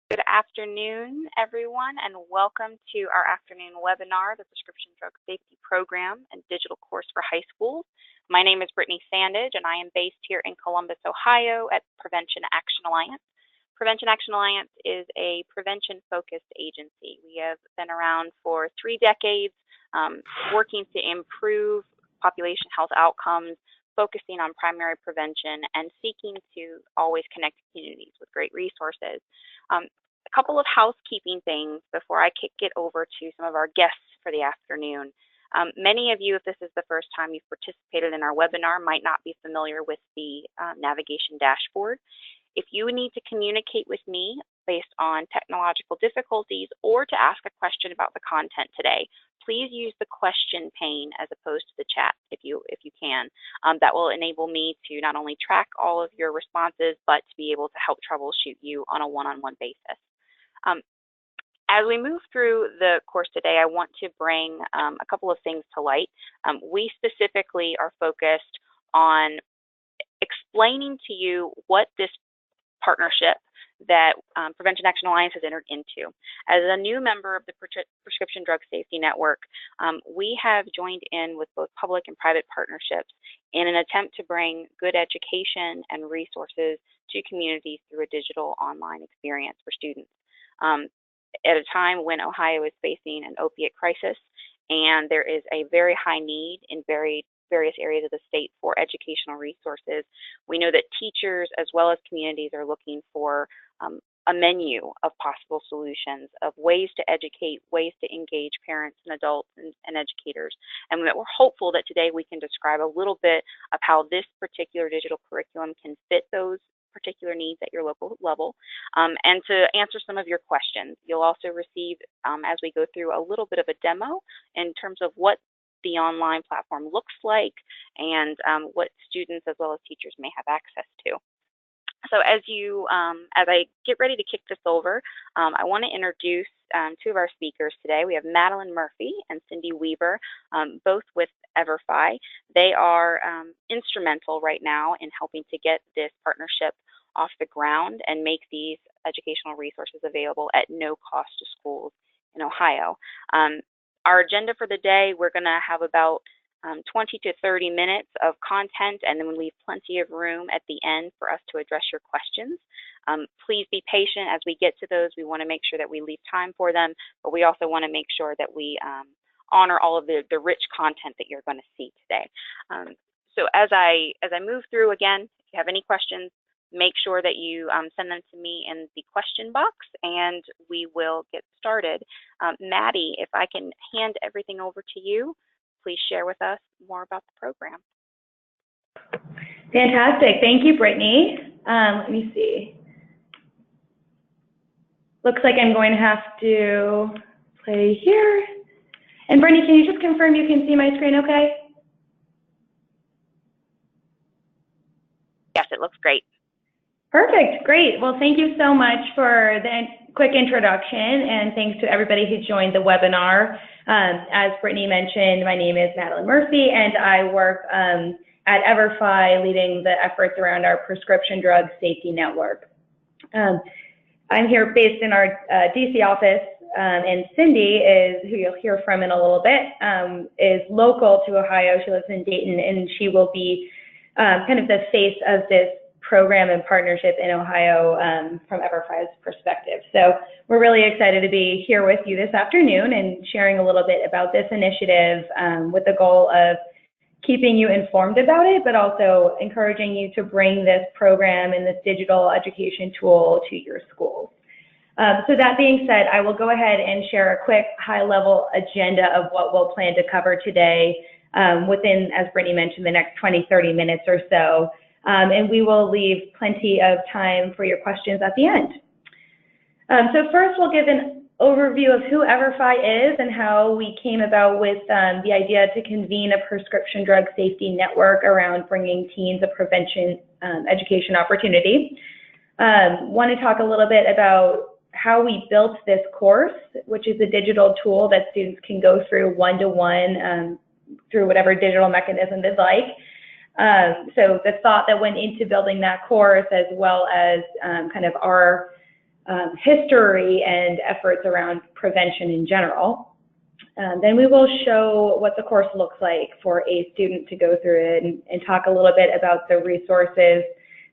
Good afternoon, everyone, and welcome to our afternoon webinar, the Prescription Drug Safety Program and Digital Course for High Schools. My name is Brittany Sandage, and I am based here in Columbus, Ohio at Prevention Action Alliance. Prevention Action Alliance is a prevention-focused agency. We have been around for 3 decades, working to improve population health outcomes, focusing on primary prevention, and seeking to always connect communities with great resources. A couple of housekeeping things before I kick it over to some of our guests for the afternoon. Many of you, if this is the first time you've participated in our webinar, might not be familiar with the navigation dashboard. If you need to communicate with me based on technological difficulties or to ask a question about the content today, please use the question pane as opposed to the chat if you can. That will enable me to not only track all of your responses, but to be able to help troubleshoot you on a one-on-one basis. As we move through the course today, I want to bring a couple of things to light. We specifically are focused on explaining to you what this partnership that Prevention Action Alliance has entered into. As a new member of the Prescription Drug Safety Network, we have joined in with both public and private partnerships in an attempt to bring good education and resources to communities through a digital online experience for students. At a time when Ohio is facing an opiate crisis and there is a very high need in various areas of the state for educational resources, we know that teachers as well as communities are looking for a menu of possible solutions, of ways to educate, ways to engage parents and adults and educators. And that we're hopeful that today we can describe a little bit of how this particular digital curriculum can fit those particular needs at your local level, and to answer some of your questions. You'll also receive, as we go through, a little bit of a demo in terms of what the online platform looks like and what students as well as teachers may have access to. So as I get ready to kick this over, I want to introduce 2 of our speakers today. We have Madeleine Murphy and Cindy Weaver, both with EverFi. They are instrumental right now in helping to get this partnership off the ground and make these educational resources available at no cost to schools in Ohio. Our agenda for the day, we're going to have about 20 to 30 minutes of content, and then we leave plenty of room at the end for us to address your questions. Please be patient as we get to those. We want to make sure that we leave time for them, but we also want to make sure that we honor all of the rich content that you're going to see today. So as I move through, again, if you have any questions, make sure that you send them to me in the question box, and we will get started. Maddie, if I can hand everything over to you, please share with us more about the program. Fantastic. Thank you, Brittany. Let me see. Looks like I'm going to have to play here. And Brittany, can you just confirm you can see my screen okay? Yes, it looks great. Perfect, great. Well, thank you so much for the quick introduction, and thanks to everybody who joined the webinar. As Brittany mentioned, my name is Madeleine Murphy, and I work at EverFi, leading the efforts around our Prescription Drug Safety Network. I'm here based in our DC office, and Cindy, who you'll hear from in a little bit, is local to Ohio. She lives in Dayton, and she will be kind of the face of this program and partnership in Ohio from EverFi's perspective. So we're really excited to be here with you this afternoon and sharing a little bit about this initiative with the goal of keeping you informed about it, but also encouraging you to bring this program and this digital education tool to your schools. So that being said, I will go ahead and share a quick high-level agenda of what we'll plan to cover today within, as Brittany mentioned, the next 20-30 minutes or so. And we will leave plenty of time for your questions at the end. So first, we'll give an overview of who EverFi is and how we came about with the idea to convene a prescription drug safety network around bringing teens a prevention education opportunity. Want to talk a little bit about how we built this course, which is a digital tool that students can go through one-to-one through whatever digital mechanism they'd like. So the thought that went into building that course, as well as kind of our history and efforts around prevention in general. Then we will show what the course looks like for a student to go through it and talk a little bit about the resources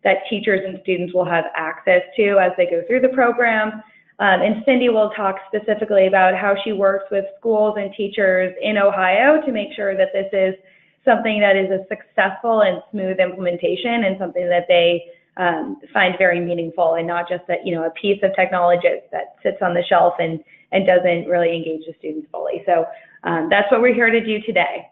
that teachers and students will have access to as they go through the program. And Cindy will talk specifically about how she works with schools and teachers in Ohio to make sure that this is something that is a successful and smooth implementation and something that they find very meaningful, and not just that, a piece of technology that sits on the shelf and doesn't really engage the students fully. So that's what we're here to do today.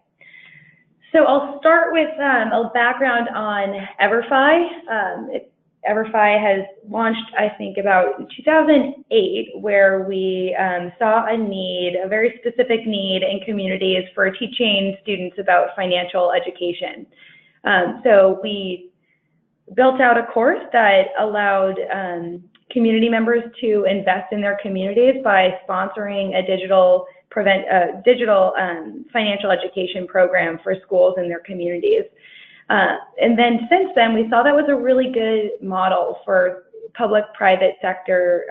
So I'll start with a background on EverFi. EverFi has launched, I think, about 2008, where we saw a need, a very specific need in communities for teaching students about financial education. So we built out a course that allowed community members to invest in their communities by sponsoring a digital financial education program for schools in their communities. And then since then, we saw that was a really good model for public-private sector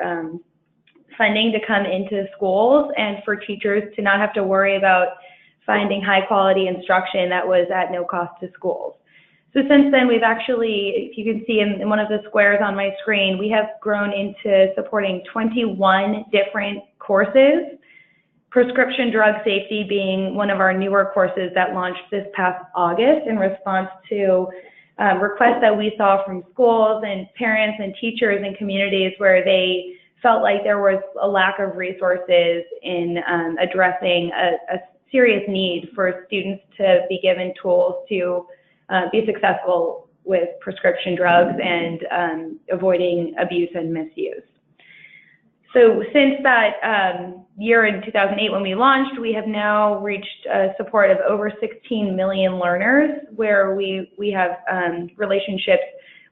funding to come into schools and for teachers to not have to worry about finding high-quality instruction that was at no cost to schools. So since then, we've actually, if you can see in one of the squares on my screen, we have grown into supporting 21 different courses, prescription drug safety being one of our newer courses that launched this past August in response to requests that we saw from schools and parents and teachers and communities where they felt like there was a lack of resources in addressing a serious need for students to be given tools to be successful with prescription drugs and avoiding abuse and misuse. So since that year in 2008 when we launched, we have now reached support of over 16 million learners, where we have relationships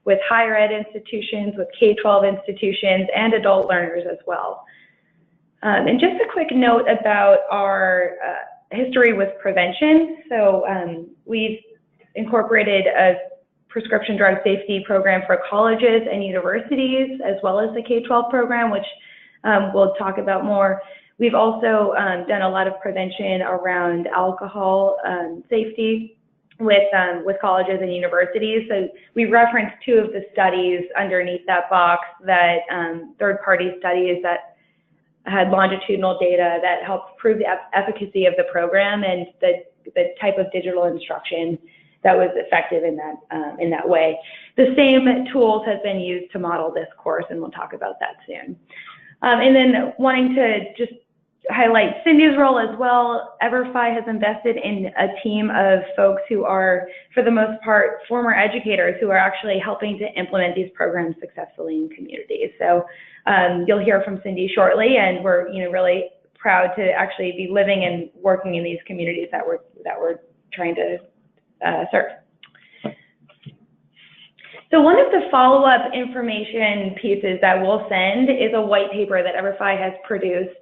with higher ed institutions, with K-12 institutions, and adult learners as well. And just a quick note about our history with prevention. So we've incorporated a prescription drug safety program for colleges and universities, as well as the K-12 program, which we'll talk about more. We've also done a lot of prevention around alcohol safety with colleges and universities. So we referenced two of the studies underneath that box, that third-party studies that had longitudinal data that helped prove the efficacy of the program and the type of digital instruction that was effective in that way. The same tools have been used to model this course, and we'll talk about that soon. And then wanting to just highlight Cindy's role as well, EverFi has invested in a team of folks who are, for the most part, former educators who are actually helping to implement these programs successfully in communities. So you'll hear from Cindy shortly, and we're really proud to actually be living and working in these communities that we're trying to serve. So one of the follow-up information pieces that we'll send is a white paper that EverFi has produced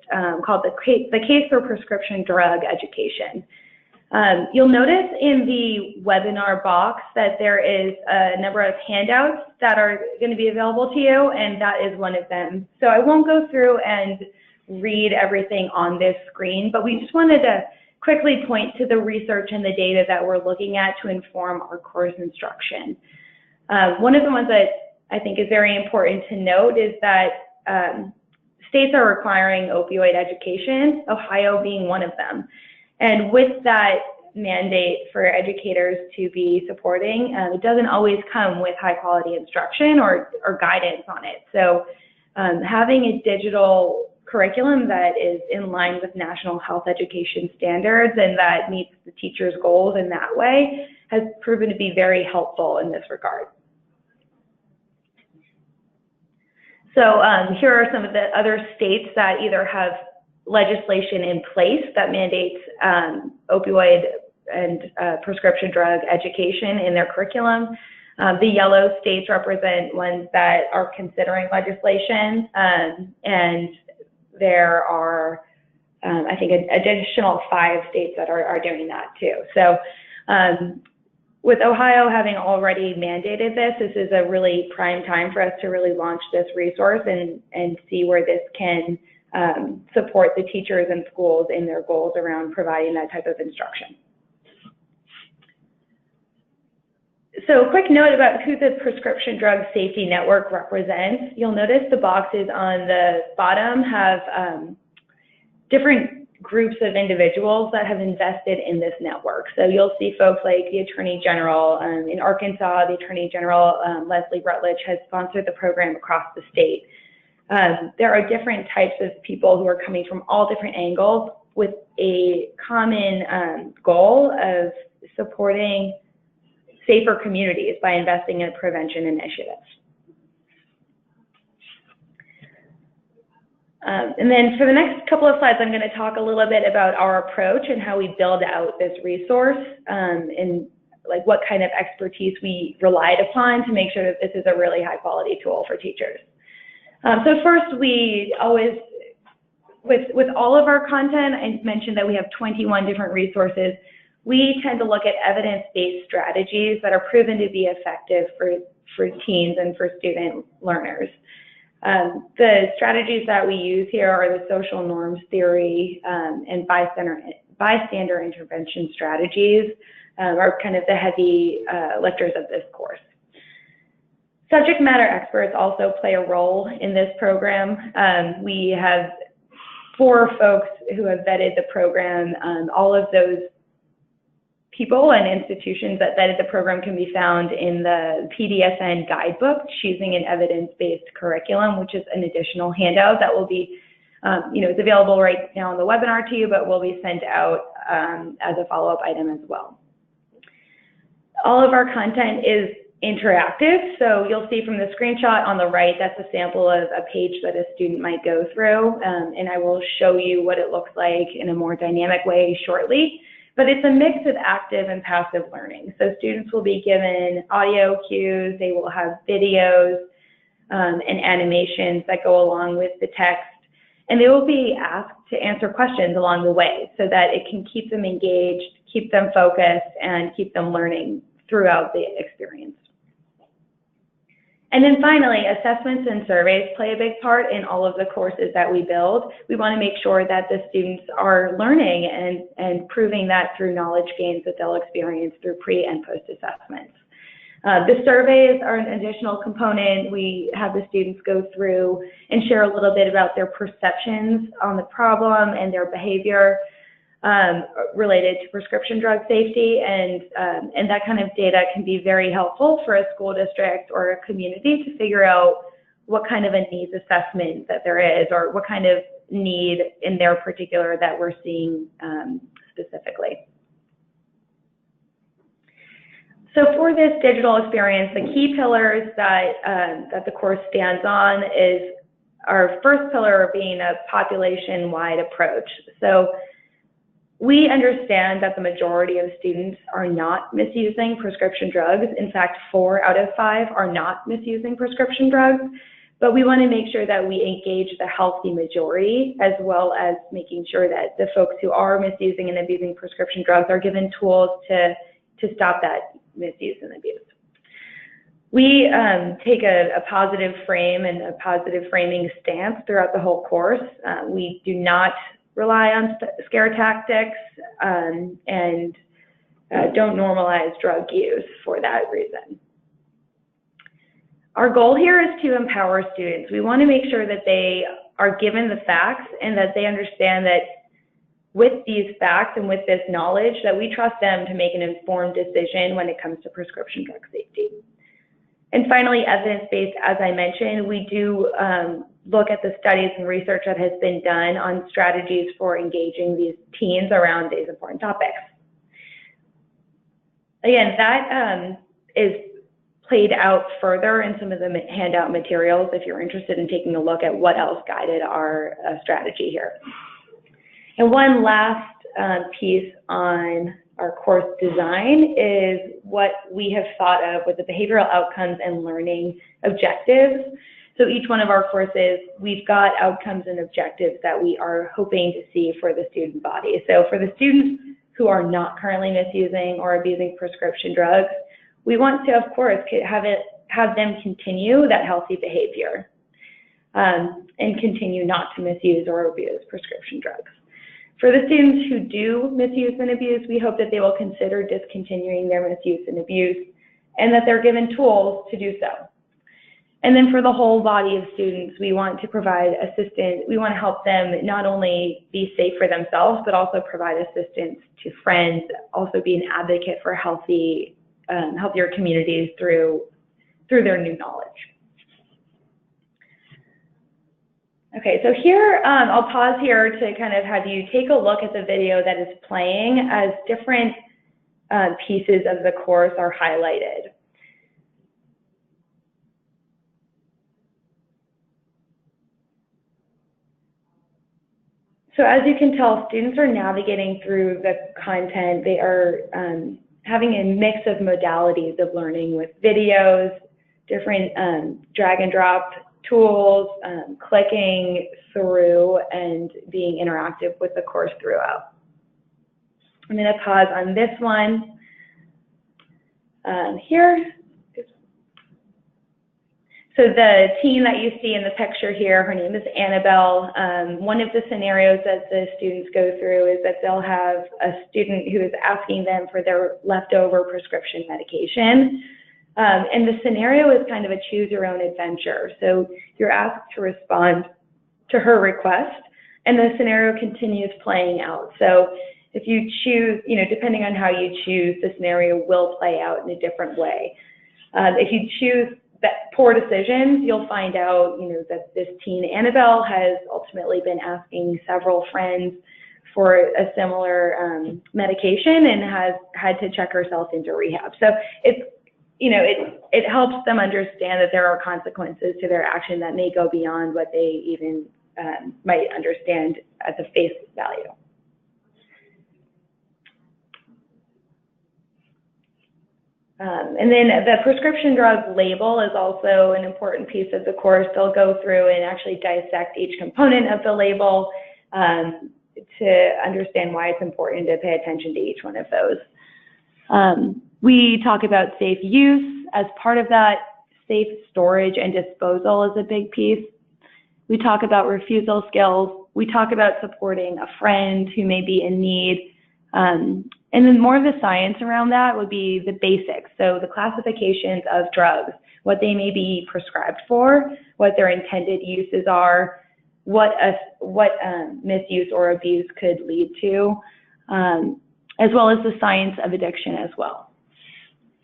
called the Case for Prescription Drug Education. You'll notice in the webinar box that there is a number of handouts that are going to be available to you, and that is one of them. So I won't go through and read everything on this screen, but we just wanted to quickly point to the research and the data that we're looking at to inform our course instruction. One of the ones that I think is very important to note is that states are requiring opioid education, Ohio being one of them. And with that mandate for educators to be supporting, it doesn't always come with high quality instruction or guidance on it. So having a digital curriculum that is in line with national health education standards and that meets the teacher's goals in that way has proven to be very helpful in this regard. So here are some of the other states that either have legislation in place that mandates opioid and prescription drug education in their curriculum. The yellow states represent ones that are considering legislation, and there are, I think, an additional 5 states that are doing that too. So With Ohio having already mandated this, this is a really prime time for us to really launch this resource and see where this can support the teachers and schools in their goals around providing that type of instruction. So a quick note about who the Prescription Drug Safety Network represents. You'll notice the boxes on the bottom have different groups of individuals that have invested in this network. So you'll see folks like the Attorney General. In Arkansas, the Attorney General, Leslie Rutledge, has sponsored the program across the state. There are different types of people who are coming from all different angles with a common goal of supporting safer communities by investing in prevention initiatives. And then for the next couple of slides, I'm going to talk a little bit about our approach and how we build out this resource and like what kind of expertise we relied upon to make sure that this is a really high quality tool for teachers. So first, we always, with all of our content, I mentioned that we have 21 different resources. We tend to look at evidence-based strategies that are proven to be effective for teens and for student learners. The strategies that we use here are the social norms theory and bystander intervention strategies are kind of the heavy lifters of this course. Subject matter experts also play a role in this program. We have 4 folks who have vetted the program. All of those people and institutions that vetted the program can be found in the PDSN guidebook, Choosing an Evidence-Based Curriculum, which is an additional handout that will be, it's available right now on the webinar to you, but will be sent out as a follow-up item as well. All of our content is interactive, so you'll see from the screenshot on the right, that's a sample of a page that a student might go through, and I will show you what it looks like in a more dynamic way shortly. But it's a mix of active and passive learning. So students will be given audio cues, they will have videos and animations that go along with the text, and they will be asked to answer questions along the way so that it can keep them engaged, keep them focused, and keep them learning throughout the experience. And then finally, assessments and surveys play a big part in all of the courses that we build. We want to make sure that the students are learning and proving that through knowledge gains that they'll experience through pre and post assessments. The surveys are an additional component. We have the students go through and share a little bit about their perceptions on the problem and their behavior related to prescription drug safety, and that kind of data can be very helpful for a school district or a community to figure out what kind of a needs assessment that there is, or what kind of need in their particular that we're seeing specifically. So for this digital experience, the key pillars that the course stands on is our first pillar being a population-wide approach. So we understand that the majority of students are not misusing prescription drugs. In fact, 4 out of 5 are not misusing prescription drugs, but we want to make sure that we engage the healthy majority, as well as making sure that the folks who are misusing and abusing prescription drugs are given tools to stop that misuse and abuse. We take a positive frame and a positive framing stance throughout the whole course. We do not rely on scare tactics and don't normalize drug use for that reason. Our goal here is to empower students. We want to make sure that they are given the facts and that they understand that with these facts and with this knowledge that we trust them to make an informed decision when it comes to prescription drug safety. And finally, evidence-based, as I mentioned, we do look at the studies and research that has been done on strategies for engaging these teens around these important topics. Again, that is played out further in some of the handout materials if you're interested in taking a look at what else guided our strategy here. And one last piece on our course design is what we have thought of with the behavioral outcomes and learning objectives. So each one of our courses, we've got outcomes and objectives that we are hoping to see for the student body. So for the students who are not currently misusing or abusing prescription drugs, we want to, of course, have them continue that healthy behavior and continue not to misuse or abuse prescription drugs. For the students who do misuse and abuse, we hope that they will consider discontinuing their misuse and abuse and that they're given tools to do so. And then for the whole body of students, we want to provide assistance. We want to help them not only be safe for themselves, but also provide assistance to friends, also be an advocate for healthier communities through their new knowledge. Okay, so here, I'll pause here to kind of have you take a look at the video that is playing as different pieces of the course are highlighted. So as you can tell, students are navigating through the content. They are having a mix of modalities of learning with videos, different drag and drop tools, clicking through, and being interactive with the course throughout. I'm going to pause on this one here. So the teen that you see in the picture here, her name is Annabelle. One of the scenarios that the students go through is that they'll have a student who is asking them for their leftover prescription medication. And the scenario is kind of a choose your own adventure. So you're asked to respond to her request, and the scenario continues playing out. So if you choose, depending on how you choose, the scenario will play out in a different way. If you choose that poor decisions, you'll find out, that this teen, Annabelle, has ultimately been asking several friends for a similar medication and has had to check herself into rehab. So it helps them understand that there are consequences to their action that may go beyond what they even might understand at the face value. And then the prescription drug label is also an important piece of the course. They'll go through and actually dissect each component of the label to understand why it's important to pay attention to each one of those. We talk about safe use. As part of that, safe storage and disposal is a big piece. We talk about refusal skills. We talk about supporting a friend who may be in need. And then more of the science around that would be the basics. So the classifications of drugs, what they may be prescribed for, what their intended uses are, what misuse or abuse could lead to, as well as the science of addiction as well.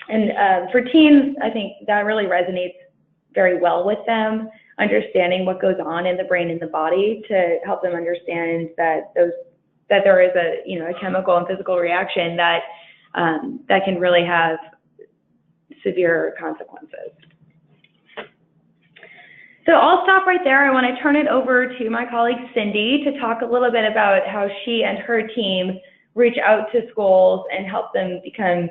And for teens, I think that really resonates very well with them, understanding what goes on in the brain and the body to help them understand that there is a chemical and physical reaction that can really have severe consequences. So I'll stop right there. I want to turn it over to my colleague Cindy to talk a little bit about how she and her team reach out to schools and help them become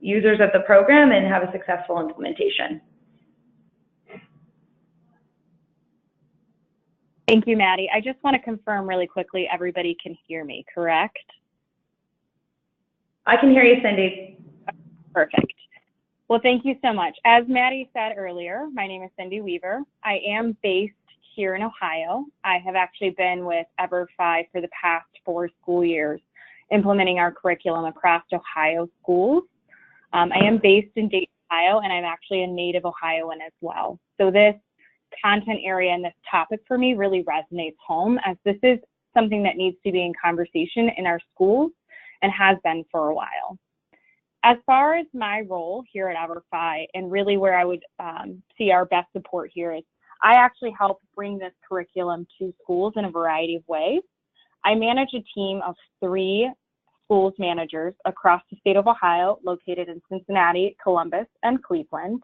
users of the program and have a successful implementation. Thank you, Maddie. I just want to confirm really quickly, everybody can hear me, correct? I can hear you, Cindy. Perfect. Well, thank you so much. As Maddie said earlier, my name is Cindy Weaver. I am based here in Ohio. I have actually been with EverFi for the past 4 school years, implementing our curriculum across Ohio schools. I am based in Dayton, Ohio, and I'm actually a native Ohioan as well. So this content area and this topic for me really resonates home, as this is something that needs to be in conversation in our schools and has been for a while. As far as my role here at EverFi, and really where I would see our best support here, is I actually help bring this curriculum to schools in a variety of ways. I manage a team of 3 schools managers across the state of Ohio, located in Cincinnati, Columbus, and Cleveland,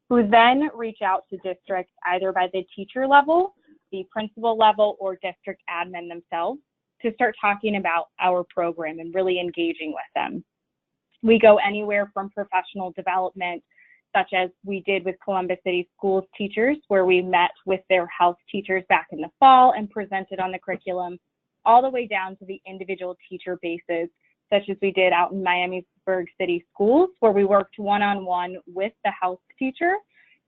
who then reach out to districts either by the teacher level, the principal level, or district admin themselves to start talking about our program and really engaging with them. We go anywhere from professional development, such as we did with Columbus City Schools teachers, where we met with their health teachers back in the fall and presented on the curriculum, all the way down to the individual teacher basis, such as we did out in Miamisburg City Schools, where we worked one-on-one with the house teacher,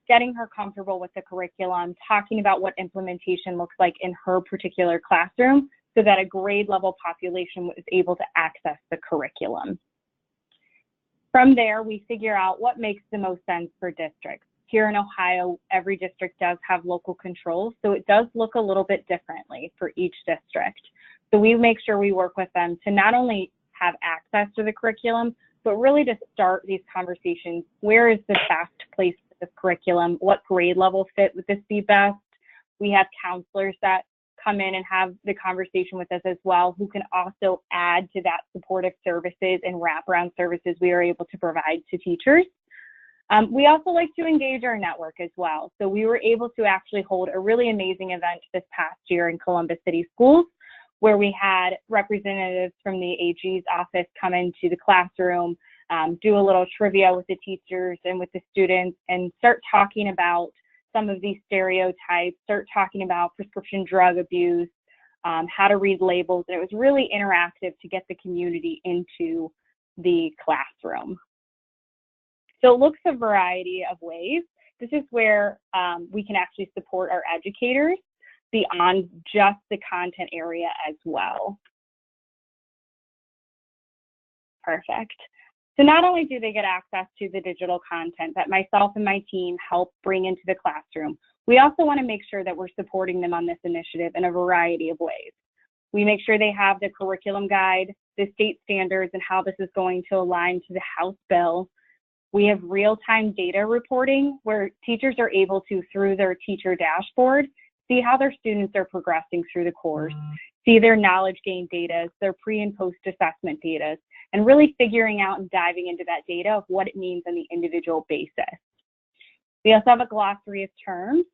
getting her comfortable with the curriculum, talking about what implementation looks like in her particular classroom so that a grade level population was able to access the curriculum. From there, we figure out what makes the most sense for districts. Here in Ohio, every district does have local controls, so it does look a little bit differently for each district. So we make sure we work with them to not only have access to the curriculum, but really to start these conversations. Where is the best place for this curriculum? What grade level fit would this be best? We have counselors that come in and have the conversation with us as well, who can also add to that supportive services and wraparound services we are able to provide to teachers. We also like to engage our network as well. So we were able to actually hold a really amazing event this past year in Columbus City Schools, where we had representatives from the AG's office come into the classroom, do a little trivia with the teachers and with the students, and start talking about some of these stereotypes, start talking about prescription drug abuse, how to read labels. And it was really interactive to get the community into the classroom. So it looks a variety of ways. This is where we can actually support our educators beyond just the content area as well. Perfect. So not only do they get access to the digital content that myself and my team help bring into the classroom, we also want to make sure that we're supporting them on this initiative in a variety of ways. We make sure they have the curriculum guide, the state standards, and how this is going to align to the House bill. We have real-time data reporting where teachers are able to, through their teacher dashboard, see how their students are progressing through the course, see their knowledge gain data, their pre and post assessment data, and really figuring out and diving into that data of what it means on the individual basis. We also have a glossary of terms.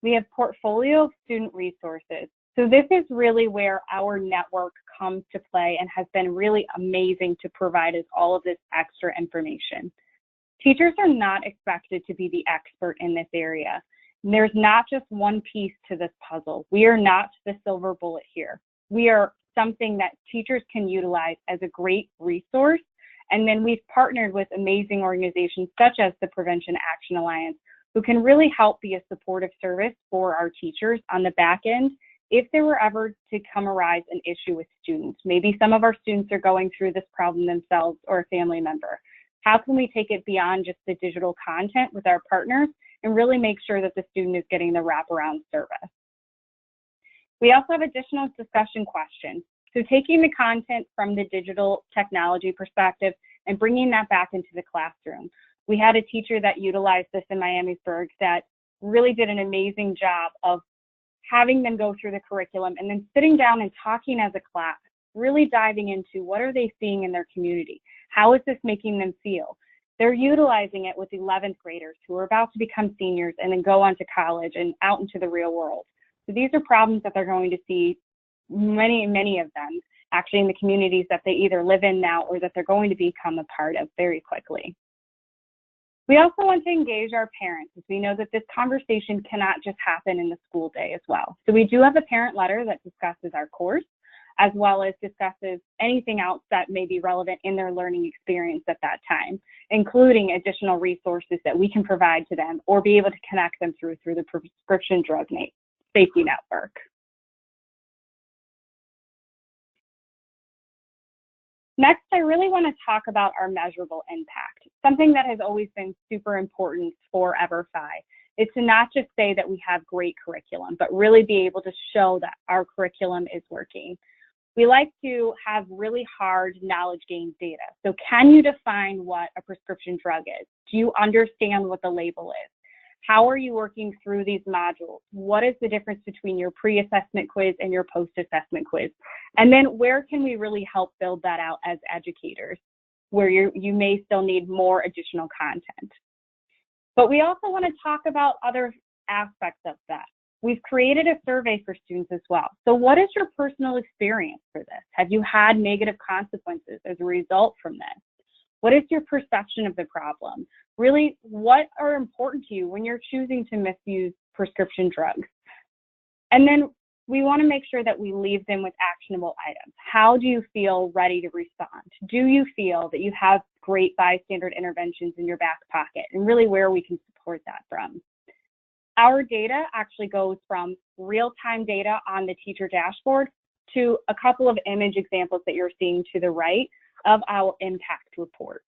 We have portfolio of student resources. So this is really where our network comes to play and has been really amazing to provide us all of this extra information. Teachers are not expected to be the expert in this area. There's not just one piece to this puzzle. We are not the silver bullet here. We are something that teachers can utilize as a great resource. And then we've partnered with amazing organizations such as the Prevention Action Alliance, who can really help be a supportive service for our teachers on the back end if there were ever to come arise an issue with students. Maybe some of our students are going through this problem themselves or a family member. How can we take it beyond just the digital content with our partners and really make sure that the student is getting the wraparound service? We also have additional discussion questions. So taking the content from the digital technology perspective and bringing that back into the classroom. We had a teacher that utilized this in Miamisburg that really did an amazing job of having them go through the curriculum and then sitting down and talking as a class, really diving into what are they seeing in their community? How is this making them feel? They're utilizing it with 11th graders who are about to become seniors and then go on to college and out into the real world. So these are problems that they're going to see, many of them, actually in the communities that they either live in now or that they're going to become a part of very quickly. We also want to engage our parents, as we know that this conversation cannot just happen in the school day as well. So we do have a parent letter that discusses our course, as well as discusses anything else that may be relevant in their learning experience at that time, including additional resources that we can provide to them or be able to connect them through the prescription drug safety network. Next, I really want to talk about our measurable impact. Something that has always been super important for EverFi is to not just say that we have great curriculum, but really be able to show that our curriculum is working. We like to have really hard knowledge gain data. So can you define what a prescription drug is? Do you understand what the label is? How are you working through these modules? What is the difference between your pre-assessment quiz and your post-assessment quiz? And then where can we really help build that out as educators, where you may still need more additional content? But we also want to talk about other aspects of that. We've created a survey for students as well. So what is your personal experience for this? Have you had negative consequences as a result from this? What is your perception of the problem? Really, what are important to you when you're choosing to misuse prescription drugs? And then we want to make sure that we leave them with actionable items. How do you feel ready to respond? Do you feel that you have great bystander interventions in your back pocket, and really where we can support that from? Our data actually goes from real-time data on the teacher dashboard to a couple of image examples that you're seeing to the right of our impact report.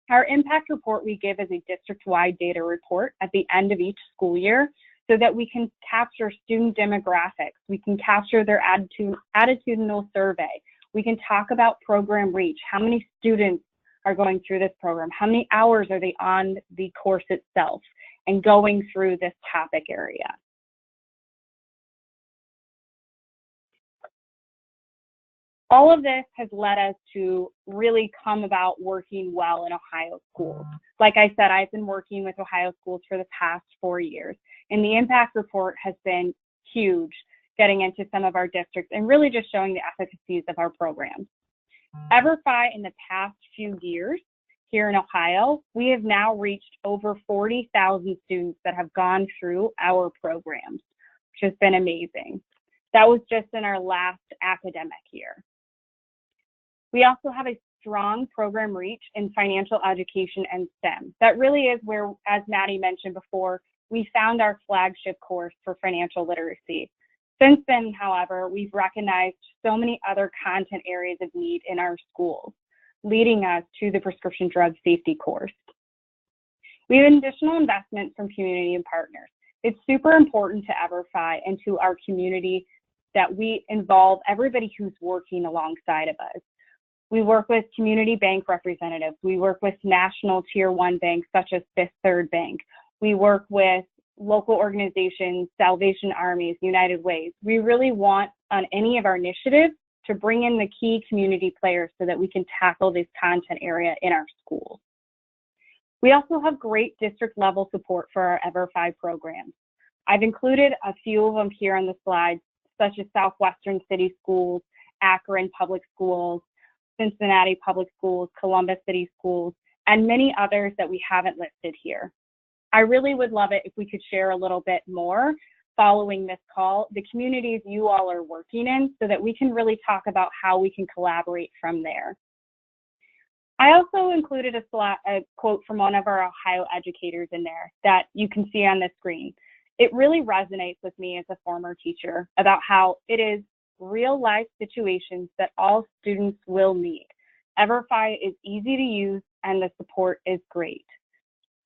Our impact report we give as a district-wide data report at the end of each school year so that we can capture student demographics, we can capture their attitudinal survey, we can talk about program reach, how many students are going through this program, how many hours are they on the course itself, and going through this topic area. All of this has led us to really come about working well in Ohio schools. Like I said, I've been working with Ohio schools for the past 4 years, and the impact report has been huge, getting into some of our districts and really just showing the efficacies of our programs. EverFi in the past few years here in Ohio, we have now reached over 40,000 students that have gone through our programs, which has been amazing. That was just in our last academic year. We also have a strong program reach in financial education and STEM. That really is where, as Maddie mentioned before, we found our flagship course for financial literacy. Since then, however, we've recognized so many other content areas of need in our schools, leading us to the prescription drug safety course. We have additional investment from community and partners. It's super important to EverFi and to our community that we involve everybody who's working alongside of us. We work with community bank representatives. We work with national tier 1 banks such as Fifth Third Bank. We work with local organizations, Salvation Armies, United Ways. We really want on any of our initiatives to bring in the key community players so that we can tackle this content area in our schools. We also have great district level support for our EverFi programs. I've included a few of them here on the slide, such as Southwestern City Schools, Akron Public Schools, Cincinnati Public Schools, Columbus City Schools, and many others that we haven't listed here. I really would love it if we could share a little bit more following this call, the communities you all are working in, so that we can really talk about how we can collaborate from there. I also included a quote from one of our Ohio educators in there that you can see on the screen. It really resonates with me as a former teacher about how it is real life situations that all students will need. EverFi is easy to use and the support is great.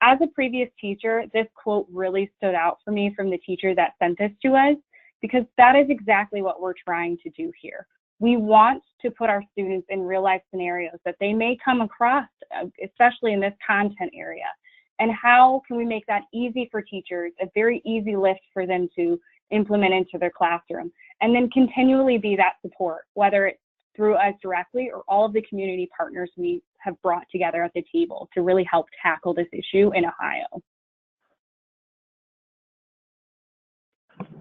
As a previous teacher, this quote really stood out for me from the teacher that sent this to us, because that is exactly what we're trying to do here. We want to put our students in real life scenarios that they may come across, especially in this content area. And how can we make that easy for teachers, a very easy lift for them to implement into their classroom, and then continually be that support, whether it's through us directly or all of the community partners we have brought together at the table to really help tackle this issue in Ohio.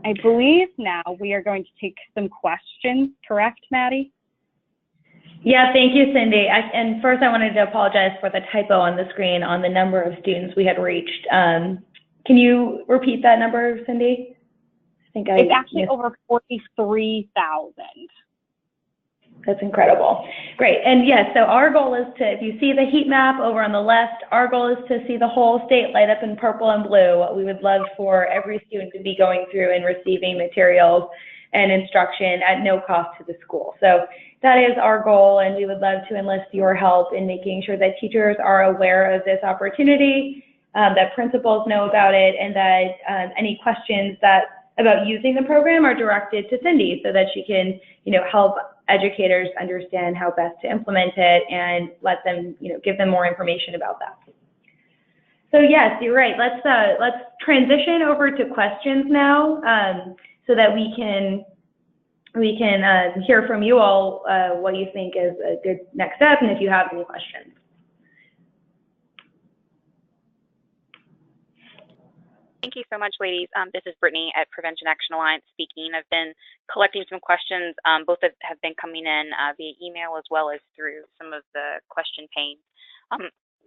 I believe now we are going to take some questions, correct, Maddie? Yeah, thank you, Cindy. And first I wanted to apologize for the typo on the screen on the number of students we had reached. Can you repeat that number, Cindy? It's actually over 43,000. That's incredible. Great. And yes, so our goal is to, if you see the heat map over on the left, our goal is to see the whole state light up in purple and blue. We would love for every student to be going through and receiving materials and instruction at no cost to the school. So that is our goal, and we would love to enlist your help in making sure that teachers are aware of this opportunity, that principals know about it, and that any questions about using the program are directed to Cindy so that she can, help educators understand how best to implement it and let them, give them more information about that. So yes, you're right. Let's transition over to questions now, so that we can hear from you all what you think is a good next step, and if you have any questions. Thank you so much, ladies. This is Brittany at Prevention Action Alliance speaking. I've been collecting some questions. Both have been coming in via email as well as through some of the question panes.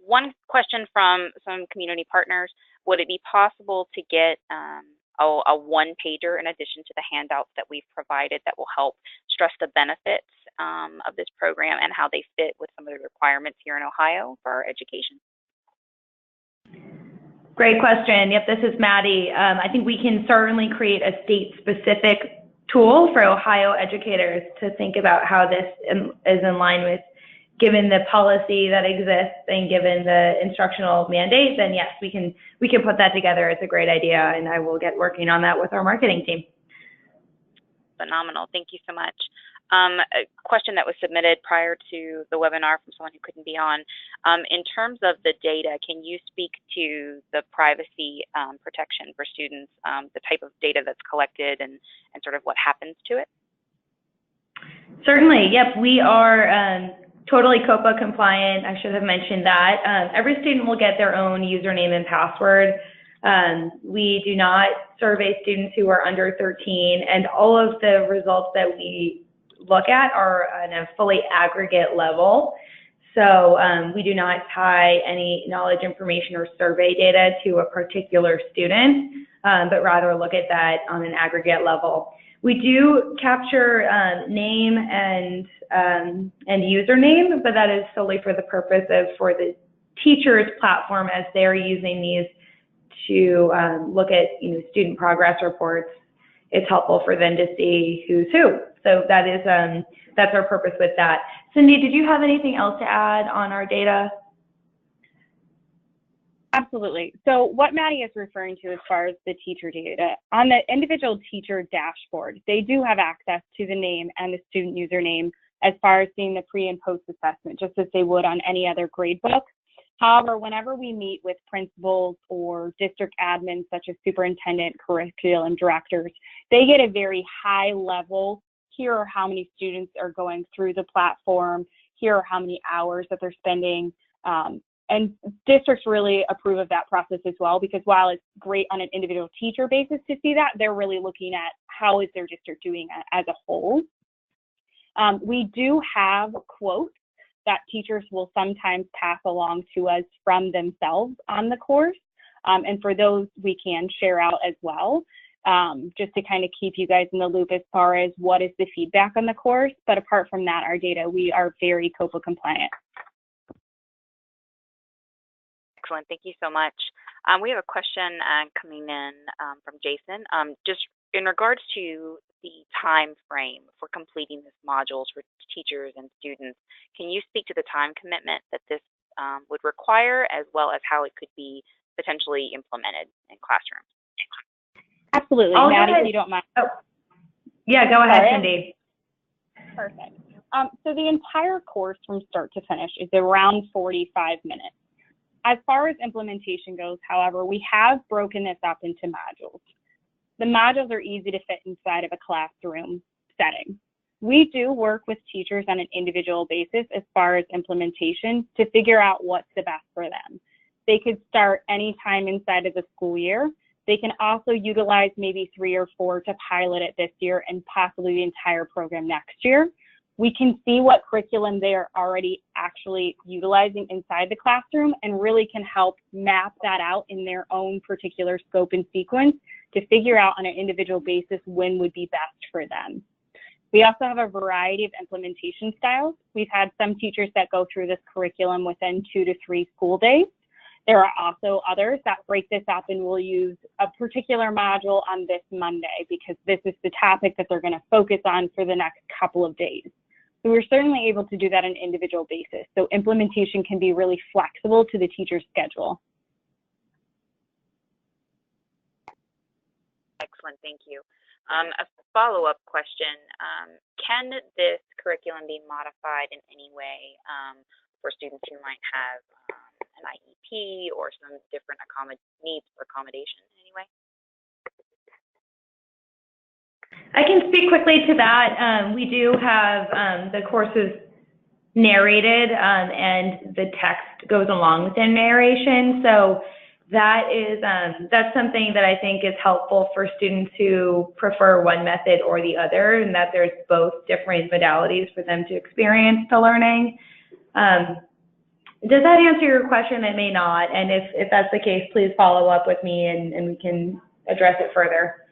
One question from some community partners: would it be possible to get a one-pager in addition to the handouts that we've provided that will help stress the benefits of this program and how they fit with some of the requirements here in Ohio for our education. Great question. Yep, this is Maddie. I think we can certainly create a state-specific tool for Ohio educators to think about how this is in line with, given the policy that exists and given the instructional mandate, then yes, we can put that together. It's a great idea, and I will get working on that with our marketing team. Phenomenal. Thank you so much. A question that was submitted prior to the webinar from someone who couldn't be on. In terms of the data, can you speak to the privacy protection for students, the type of data that's collected and sort of what happens to it? Certainly. Yep. We are totally COPA compliant. I should have mentioned that. Every student will get their own username and password. We do not survey students who are under 13, and all of the results that we look at are on a fully aggregate level. So we do not tie any knowledge information or survey data to a particular student, but rather look at that on an aggregate level. We do capture name and username, but that is solely for the purpose of for the teacher's platform as they're using these to look at student progress reports. It's helpful for them to see who's who. So that is that's our purpose with that. Cindy, did you have anything else to add on our data? Absolutely. So what Maddie is referring to as far as the teacher data, on the individual teacher dashboard, they do have access to the name and the student username as far as seeing the pre and post assessment, just as they would on any other grade book. However, whenever we meet with principals or district admins, such as superintendent, curriculum directors, they get a very high level. Here are how many students are going through the platform. Here are how many hours that they're spending. And districts really approve of that process as well, because while it's great on an individual teacher basis to see that, they're really looking at how is their district doing as a whole. We do have quotes that teachers will sometimes pass along to us from themselves on the course. And for those, we can share out as well, just to kind of keep you guys in the loop as far as what is the feedback on the course. But apart from that, our data, we are very COPA compliant. Excellent. Thank you so much. We have a question coming in from Jason. Just in regards to the time frame for completing these modules for teachers and students, can you speak to the time commitment that this would require, as well as how it could be potentially implemented in classrooms? Absolutely. Maddie, if you don't mind. Oh. Yeah, go ahead, Cindy. Perfect. So the entire course from start to finish is around 45 minutes. As far as implementation goes, however, we have broken this up into modules. The modules are easy to fit inside of a classroom setting. We do work with teachers on an individual basis as far as implementation to figure out what's the best for them. They could start anytime inside of the school year. They can also utilize maybe 3 or 4 to pilot it this year and possibly the entire program next year. We can see what curriculum they are already actually utilizing inside the classroom and really can help map that out in their own particular scope and sequence to figure out on an individual basis when would be best for them. We also have a variety of implementation styles. We've had some teachers that go through this curriculum within 2 to 3 school days. There are also others that break this up and will use a particular module on this Monday because this is the topic that they're going to focus on for the next couple of days. So we're certainly able to do that on an individual basis. So implementation can be really flexible to the teacher's schedule. Excellent, thank you. A follow-up question, can this curriculum be modified in any way for students who might have an IEP or some different needs for accommodation in any way? I can speak quickly to that. We do have the courses narrated and the text goes along with the narration. So that is that's something that I think is helpful for students who prefer one method or the other, and that there's both different modalities for them to experience the learning. Does that answer your question? It may not, and if that's the case, please follow up with me and we can address it further.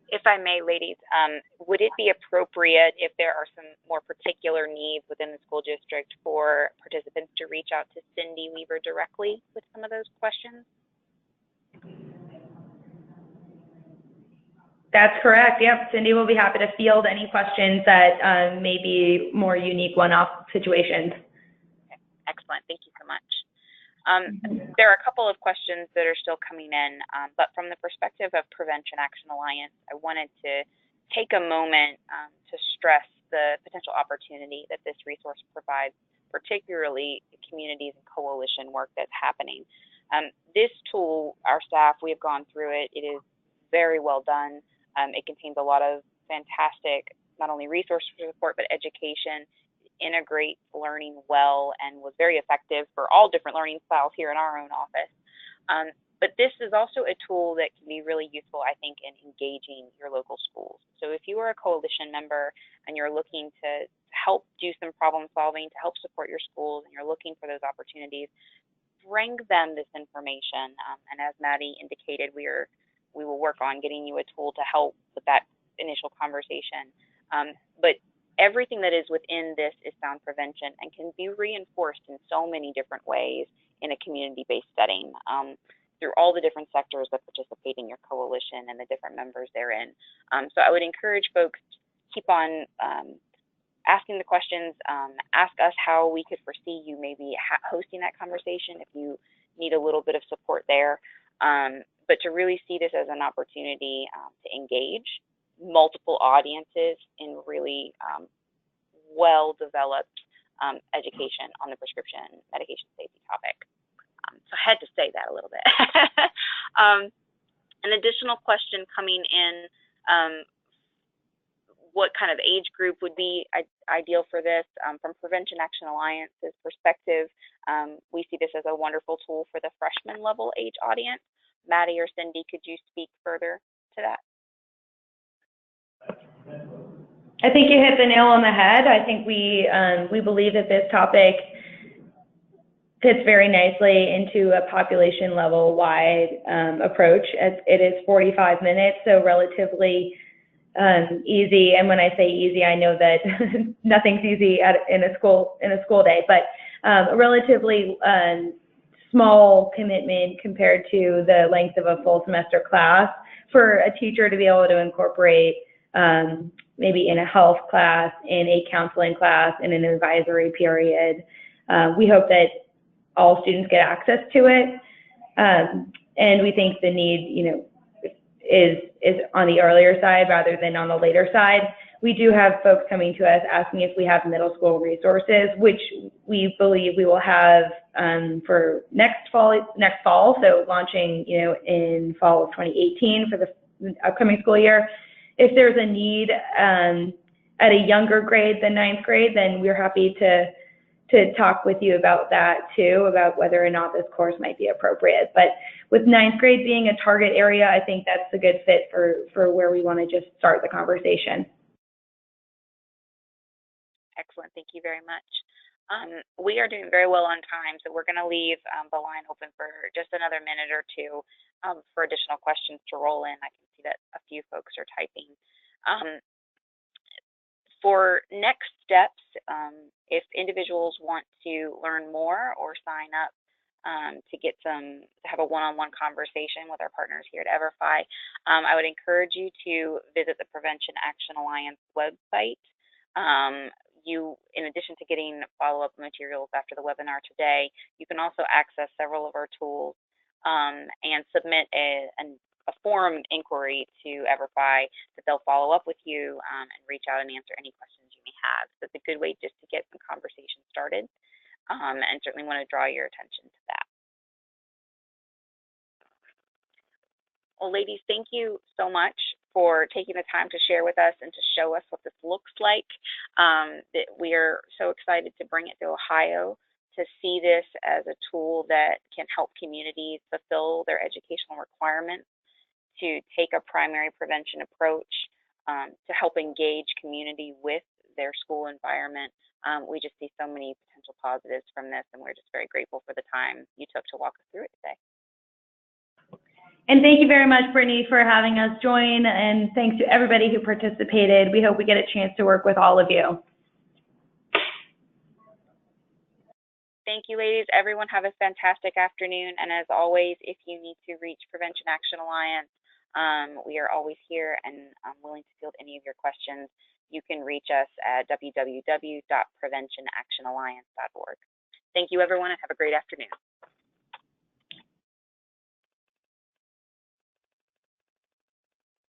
If I may, ladies, would it be appropriate if there are some more particular needs within the school district for participants to reach out to Cindy Weaver directly with some of those questions? That's correct. Yep. Cindy will be happy to field any questions that may be more unique one-off situations. Okay. Excellent. Thank you so much. There are a couple of questions that are still coming in, but from the perspective of Prevention Action Alliance, I wanted to take a moment to stress the potential opportunity that this resource provides, particularly communities and coalition work that's happening. This tool, our staff, we have gone through it. It is very well done. It contains a lot of fantastic, not only resource support, but education. Integrate learning well and was very effective for all different learning styles here in our own office. But this is also a tool that can be really useful, I think, in engaging your local schools. So if you are a coalition member and you're looking to help do some problem solving, to help support your schools, and you're looking for those opportunities, bring them this information. And as Maddie indicated, we will work on getting you a tool to help with that initial conversation. But everything that is within this is sound prevention and can be reinforced in so many different ways in a community-based setting through all the different sectors that participate in your coalition and the different members therein. So I would encourage folks to keep on asking the questions, ask us how we could foresee you maybe hosting that conversation if you need a little bit of support there, but to really see this as an opportunity to engage multiple audiences in really well-developed education on the prescription medication safety topic. So I had to say that a little bit. An additional question coming in, what kind of age group would be ideal for this? From Prevention Action Alliance's perspective, we see this as a wonderful tool for the freshman level age audience. Maddie or Cindy, could you speak further to that? I think you hit the nail on the head. I think we believe that this topic fits very nicely into a population level wide approach. It is 45 minutes, so relatively easy. And when I say easy, I know that nothing's easy in a school day, but a relatively small commitment compared to the length of a full semester class for a teacher to be able to incorporate maybe in a health class, in a counseling class, in an advisory period. We hope that all students get access to it. And we think the need, is on the earlier side rather than on the later side. We do have folks coming to us asking if we have middle school resources, which we believe we will have for next fall. So launching, in fall of 2018 for the upcoming school year. If there's a need at a younger grade than ninth grade, then we're happy to talk with you about that too, about whether or not this course might be appropriate. But with ninth grade being a target area, I think that's a good fit for where we want to just start the conversation. Excellent. Thank you very much. We are doing very well on time, so we're going to leave the line open for just another minute or two for additional questions to roll in. I can see that a few folks are typing. For next steps, if individuals want to learn more or sign up to have a one-on-one conversation with our partners here at EverFi, I would encourage you to visit the Prevention Action Alliance website. In addition to getting follow-up materials after the webinar today, you can also access several of our tools and submit a form inquiry to EverFi that they'll follow up with you and reach out and answer any questions you may have. So it's a good way just to get some conversation started, and certainly want to draw your attention to that. Well, ladies, thank you so much for taking the time to share with us and to show us what this looks like. That we are so excited to bring it to Ohio, to see this as a tool that can help communities fulfill their educational requirements, to take a primary prevention approach, to help engage community with their school environment. We just see so many potential positives from this, and we're just very grateful for the time you took to walk us through it today. And thank you very much, Brittany, for having us join, and thanks to everybody who participated. We hope we get a chance to work with all of you. Thank you, ladies. Everyone have a fantastic afternoon. And as always, if you need to reach Prevention Action Alliance, we are always here and I'm willing to field any of your questions. You can reach us at www.preventionactionalliance.org. Thank you, everyone, and have a great afternoon.